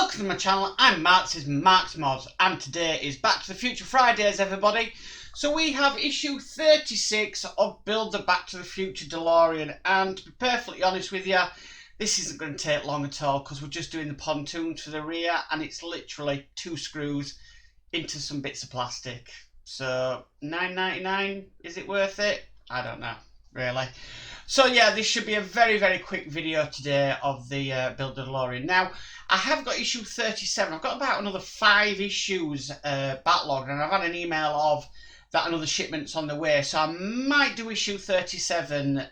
Welcome to my channel. I'm Mark, this is Mark's Modz, and today is Back to the Future Fridays, everybody. So we have issue 36 of Build the Back to the Future Delorean, and to be perfectly honest with you, this isn't going to take long at all because we're just doing the pontoons for the rear, and it's literally 2 screws into some bits of plastic. So $9.99, is it worth it? I don't know, really. So yeah, this should be a very quick video today of the Build the Delorean. Now, I have got issue 37. I've got about another 5 issues backlogged, and I've had an email of that another shipment's on the way. So I might do issue 37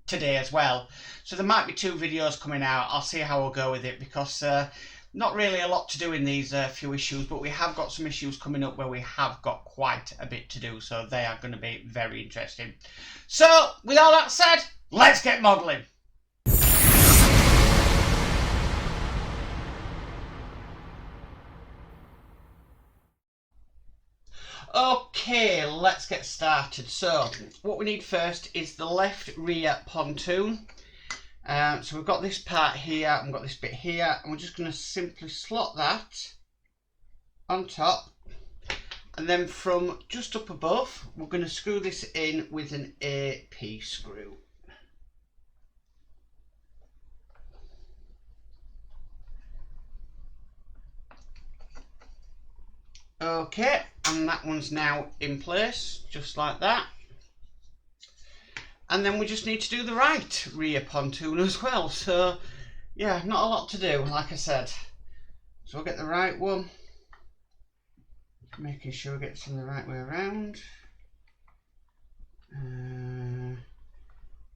today as well. So there might be 2 videos coming out. I'll see how I'll go with it because not really a lot to do in these few issues, but we have got some issues coming up where we have got quite a bit to do. So they are going to be very interesting. So with all that said, let's get modelling. Okay, let's get started. So what we need first is the left rear pontoon. So we've got this part here and we've got this bit here, and we're just going to simply slot that on top, and then from just up above we're going to screw this in with an AP screw. Okay, and that one's now in place, just like that. And then we just need to do the right rear pontoon as well. So, yeah, not a lot to do, like I said. So we'll get the right one. Making sure we get this the right way around.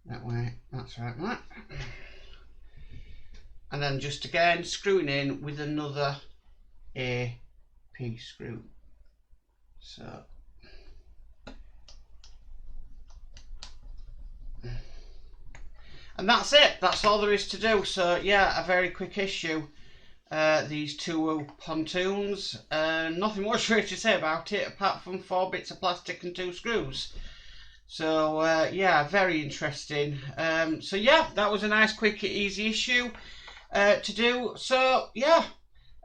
That way, that's right, that. And then just again, screwing in with another AP screw. So and that's it, that's all there is to do. So yeah, a very quick issue. These 2 pontoons, nothing much really to say about it apart from 4 bits of plastic and 2 screws. So yeah, very interesting. So yeah, that was a nice quick easy issue to do. So yeah,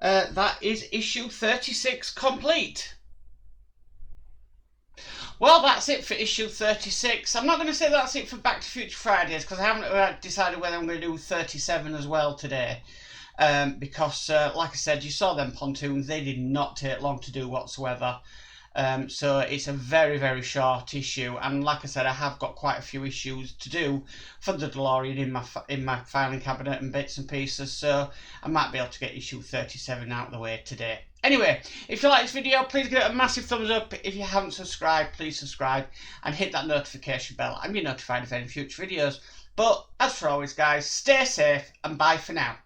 that is issue 36 complete. Well, that's it for issue 36. I'm not going to say that's it for Back to Future Fridays because I haven't decided whether I'm going to do 37 as well today. Because, like I said, you saw them pontoons. They did not take long to do whatsoever. So it's a very short issue. And like I said, I have got quite a few issues to do for the DeLorean in my filing cabinet and bits and pieces. So I might be able to get issue 37 out of the way today. Anyway, if you like this video, please give it a massive thumbs up. If you haven't subscribed, please subscribe and hit that notification bell and be notified of any future videos. But as for always, guys, stay safe and bye for now.